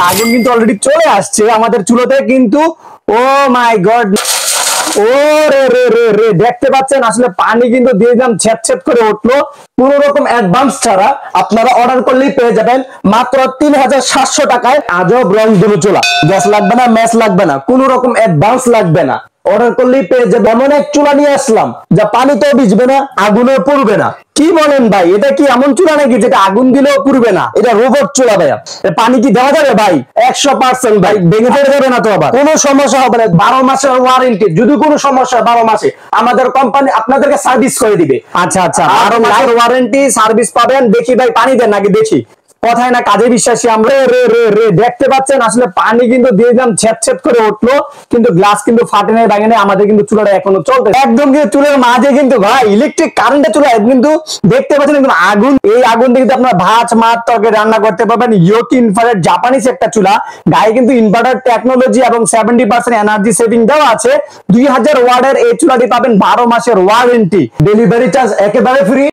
আগুন কিন্তু অলরেডি চলে আসছে আমাদের চুলোতে কিন্তু। ও মাই গড, ও রে রে রে রে, দেখতে পাচ্ছেন আসলে পানি কিন্তু দিয়ে দিলাম, ছেপ ছেপ করে উঠলো। কোন রকম অ্যাডভান্স ছাড়া আপনারা অর্ডার করলেই পেয়ে যাবেন মাত্র 3700 টাকায় আজব রংধনু চুলা। গ্যাস লাগবে না, ম্যাচ লাগবে না, কোন রকম অ্যাডভান্স লাগবে না, অর্ডার করলেই পেয়ে যাবেন। এমন এক চুলা নিয়ে আসলাম যা পানিতেও ভিজবে না, আগুনেও পুড়বে না। কি বলেন ভাই, এটা কি এমন চুলা নাকি যেটা আগুন দিলেও পুড়বে না? এটা রোবট চুলা ভাইয়া। পানি কি দেওয়া যাবে ভাই? 100% ভাই, ভেঙে ফেলে যাবে না তো? আবার কোনো সমস্যা হবে না, 12 মাসের ওয়ারেন্টি। যদি কোনো সমস্যা 12 মাসে আমাদের কোম্পানি আপনাদেরকে সার্ভিস করে দিবে। আচ্ছা আচ্ছা, 12 মাসের ওয়ারেন্টি, সার্ভিস পাবেন। দেখি ভাই পানি দেন নাকি দেখি, কথায় না কাজে বিশ্বাসী আমরা। রে রে রে, দেখতে পাচ্ছেন আসলে পানি কিন্তু দিয়ে দিলাম, ছেপ ছেপ করে উঠলো, কিন্তু গ্লাস কিন্তু ফাটে নাই, ভাঙে নাই। আমাদের কিন্তু চুলাটা এখনো চলতে একদম কিন্তু চুলের মাঝে কিন্তু ভাই ইলেকট্রিক কারেন্টের চুলা কিন্তু দেখতে পাচ্ছেন একদম আগুন। এই আগুন দিয়ে কিন্তু আপনার ভাত মাছ তরকারি রান্না করতে পারবেন। ইয়োকি ইনফ্রারেড জাপানিজ একটা চুলা, গায়ে কিন্তু ইনভার্টার টেকনোলজি এবং 70% এনার্জি সেভিং দেওয়া আছে। 2000 ওয়াটের এই চুলাটি পাবেন 12 মাসের ওয়ারেন্টি, ডেলিভারি চার্জ একেবারে ফ্রি।